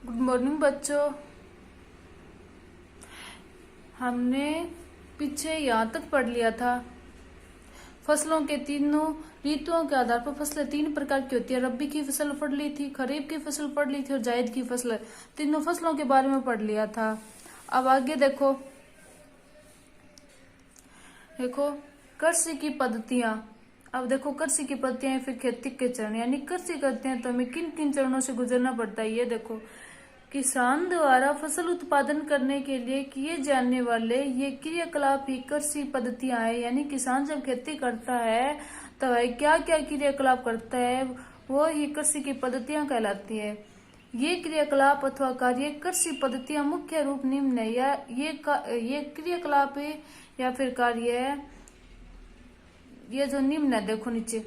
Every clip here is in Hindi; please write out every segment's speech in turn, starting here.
गुड मॉर्निंग बच्चों। हमने पीछे यहाँ तक पढ़ लिया था। फसलों के तीनों ऋतुओं के आधार पर फसलें तीन प्रकार की होती है। रबी की फसल पढ़ ली थी, खरीफ की फसल पढ़ ली थी और जायद की फसल। तीनों फसलों के बारे में पढ़ लिया था। अब आगे देखो कृषि की पद्धतियां। अब देखो कृषि की पद्धतियां फिर खेती के चरण, यानी कृषि करते हैं तो हमें किन किन चरणों से गुजरना पड़ता है। ये देखो, किसान द्वारा फसल उत्पादन करने के लिए किए जाने वाले ये क्रियाकलाप ही कृषि पद्धतियां है। यानी किसान जब खेती करता है तो वह क्या क्या क्रियाकलाप करता है, वो ही कृषि की पद्धतियां कहलाती है। ये क्रियाकलाप अथवा कार्य कृषि पद्धतियां मुख्य रूप निम्न है, या ये क्रियाकलाप है या फिर कार्य है, ये जो निम्न है देखो नीचे।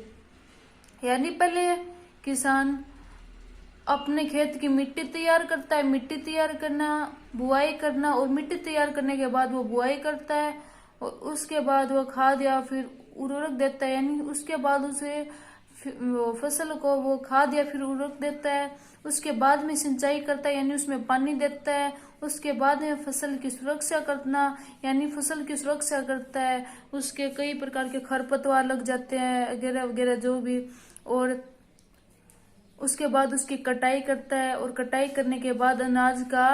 यानी पहले किसान अपने खेत की मिट्टी तैयार करता है, मिट्टी तैयार करना, बुआई करना, और मिट्टी तैयार करने के बाद वो बुआई करता है और उसके बाद वो खाद या फिर उर्वरक देता है। यानी उसके बाद उसे वो फसल को वो खाद या फिर उर्वरक देता है। उसके बाद में सिंचाई करता है, यानी उसमें पानी देता है। उसके बाद में फसल की सुरक्षा करना, यानी फसल की सुरक्षा करता है। उसके कई प्रकार के खरपतवार लग जाते हैं वगैरह वगैरह जो भी, और उसके बाद उसकी कटाई करता है और कटाई करने के बाद अनाज का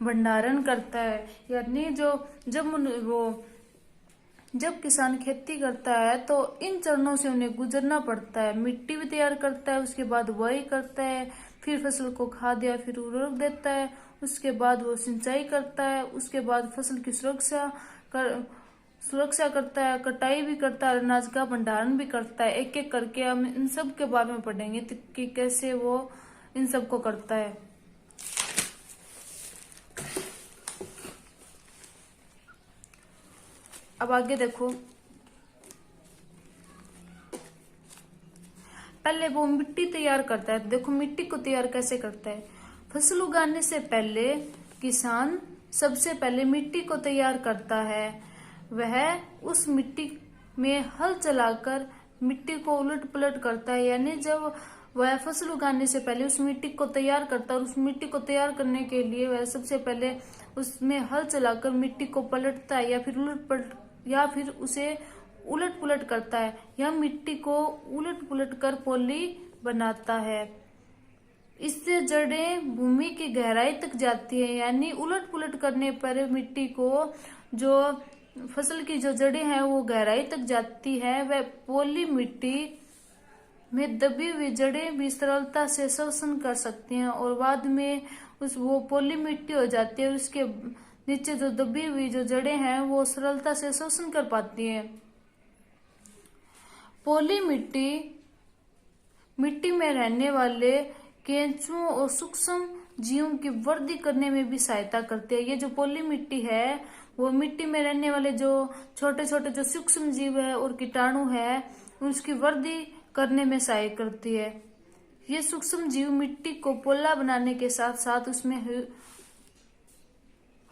भंडारण करता है। यानी जब किसान खेती करता है तो इन चरणों से उन्हें गुजरना पड़ता है। मिट्टी भी तैयार करता है, उसके बाद बुआई करता है, फिर फसल को खाद या फिर उर्वरक देता है, उसके बाद वो सिंचाई करता है, उसके बाद फसल की सुरक्षा करता है, कटाई भी करता है, अनाज का भंडारण भी करता है। एक एक करके हम इन सब के बारे में पढ़ेंगे कि कैसे वो इन सब को करता है। अब आगे देखो, पहले वो मिट्टी तैयार करता है। देखो मिट्टी को तैयार कैसे करता है। फसल उगाने से पहले किसान सबसे पहले मिट्टी को तैयार करता है। वह उस मिट्टी में हल चलाकर मिट्टी को उलट पलट करता है। यानी जब वह फसल उगाने से पहले उस मिट्टी को तैयार करता है और उस मिट्टी को तैयार करने के लिए वह सबसे पहले उसमें हल चलाकर मिट्टी को पलटता है या फिर उसे उलट पुलट करता है, या मिट्टी को उलट पुलट कर पोली बनाता है। इससे जड़ें भूमि की गहराई तक जाती है। यानी उलट पुलट करने पर मिट्टी को जो फसल की जो जड़ें हैं वो गहराई तक जाती है। वह पोली मिट्टी में दबी हुई जड़ें भी सरलता से श्वसन कर सकती हैं और बाद में वो पोली मिट्टी हो जाती है और उसके नीचे जो दबी हुई जो जड़ें हैं वो सरलता से श्वसन कर पाती हैं। पोली मिट्टी में रहने वाले केंचुओं और सूक्ष्म जीवों की वृद्धि करने में भी सहायता करती है। ये जो पोली मिट्टी है वो मिट्टी में रहने वाले जो छोटे छोटे जो सूक्ष्म जीव है और कीटाणु है उसकी वृद्धि करने में सहायता करती है। ये सूक्ष्म जीव मिट्टी को पोला बनाने के साथ साथ उसमें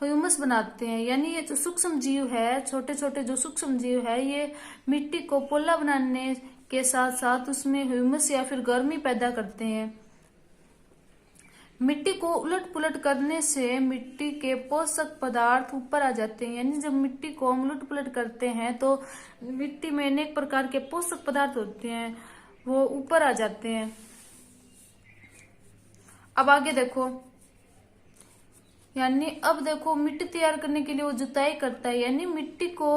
ह्यूमस बनाते हैं। यानी ये जो सूक्ष्म जीव है, छोटे छोटे जो सूक्ष्म जीव है, ये मिट्टी को पोला बनाने के साथ साथ उसमें ह्यूमस या फिर गर्मी पैदा करते हैं। मिट्टी को उलट पुलट करने से मिट्टी के पोषक पदार्थ ऊपर आ जाते हैं। यानी जब मिट्टी को हम उलट पुलट करते हैं तो मिट्टी में अनेक प्रकार के पोषक पदार्थ होते हैं, वो ऊपर आ जाते हैं। अब आगे देखो, यानी अब देखो मिट्टी तैयार करने के लिए वो जुताई करता है। यानी मिट्टी को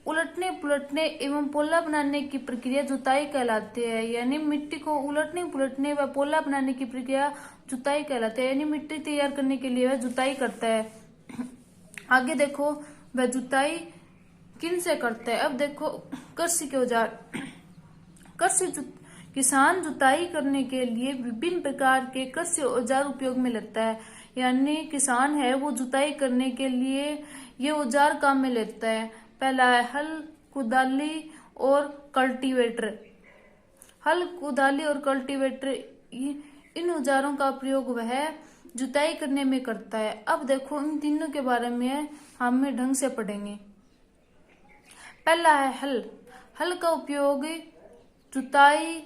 उलटने पुलटने एवं पोला बनाने की प्रक्रिया जुताई कहलाती है। यानी मिट्टी को उलटने पुलटने व पोला बनाने की प्रक्रिया जुताई कहलाती है। यानी मिट्टी तैयार करने के लिए वह जुताई करता है। आगे देखो वह जुताई किन से करता है। अब देखो कृषि के औजार। किसान जुताई करने के लिए विभिन्न प्रकार के कृषि औजार उपयोग में लेता है। यानी किसान है वो जुताई करने के लिए ये औजार काम में लेता है। पहला है हल, कुदाली और कल्टीवेटर। हल, कुदाली और कल्टीवेटर, इन औजारों का प्रयोग वह जुताई करने में करता है। अब देखो इन तीनों के बारे में हम ढंग से पढ़ेंगे। पहला है हल। हल का उपयोग जुताई,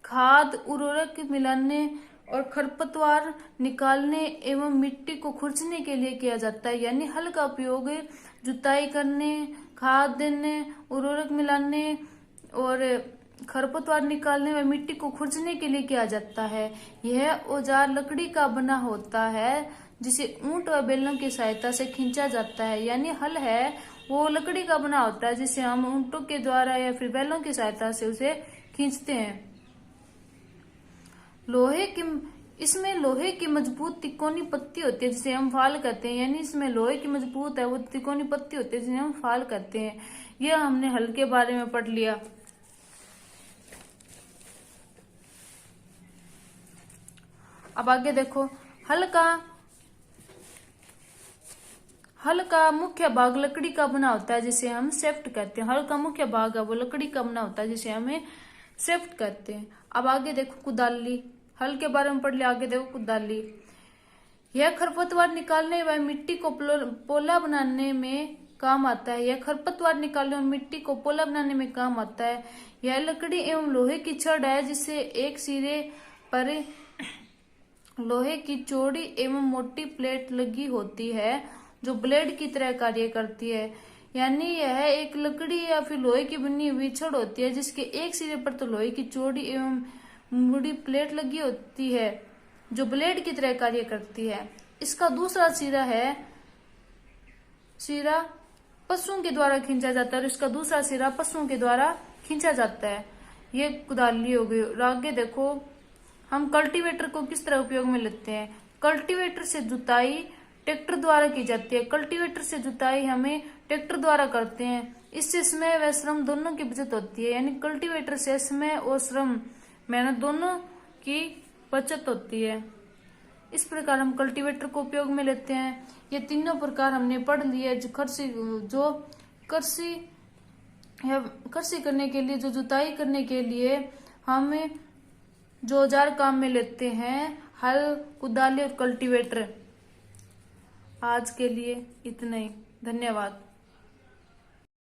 खाद, उर्वरक मिलाने और खरपतवार निकालने एवं मिट्टी को खुरचने के लिए किया जाता है। यानी हल का उपयोग जुताई करने, खाद देने, उर्वरक मिलाने और खरपतवार निकालने व मिट्टी को खुरचने के लिए किया जाता है। यह औजार लकड़ी का बना होता है जिसे ऊंट व बैलों की सहायता से खींचा जाता है। यानी हल है वो लकड़ी का बना होता है जिसे हम ऊंटों के द्वारा या फिर बैलों की सहायता से उसे खींचते हैं। इसमें लोहे की मजबूत तिकोनी पत्ती होती है जिसे हम फाल कहते हैं। यानी इसमें लोहे की मजबूत है वो तिकोनी पत्ती होती है जिसे हम फाल कहते हैं। यह हमने हल के बारे में पढ़ लिया। अब आगे देखो, हल का मुख्य भाग लकड़ी का बना होता है जिसे हम शेफ्ट कहते हैं। हल का मुख्य भाग है वो लकड़ी का बना होता है जिसे हमें शेफ्ट कहते हैं। अब आगे देखो कुदाली, हल के बारे में पढ़ लिया। आगे देखो कुदाली, यह खरपतवार निकालने व मिट्टी को पोला बनाने में काम आता है। यह खरपतवार निकालने और मिट्टी को पोला बनाने में काम आता है। यह लकड़ी एवं लोहे की छड़ है जिसे एक सिरे पर लोहे की चौड़ी एवं मोटी प्लेट लगी होती है जो ब्लेड की तरह कार्य करती है। यानी यह एक लकड़ी या फिर लोहे की बनी हुई छड़ होती है जिसके एक सिरे पर तो लोहे की चौड़ी एवं मुड़ी प्लेट लगी होती है जो ब्लेड की तरह कार्य करती है। इसका दूसरा सिरा पशुओं के द्वारा खींचा जाता है और इसका दूसरा सिरा पशुओं के द्वारा खींचा जाता है। ये कुदाली हो गई। और आगे देखो, हम कल्टीवेटर को किस तरह उपयोग में लेते हैं। कल्टीवेटर से जुताई ट्रैक्टर द्वारा की जाती है। कल्टीवेटर से जुताई हमें ट्रैक्टर द्वारा करते हैं। इससे समय व श्रम दोनों की बचत होती है। यानी कल्टीवेटर से समय और श्रम मेहनत दोनों की बचत होती है। इस प्रकार हम कल्टीवेटर को उपयोग में लेते हैं। ये तीनों प्रकार हमने पढ़ लिए। जो कृषि करने के लिए, जो जुताई करने के लिए हम जो औजार काम में लेते हैं, हल, कुदाली और कल्टीवेटर। आज के लिए इतना ही। धन्यवाद।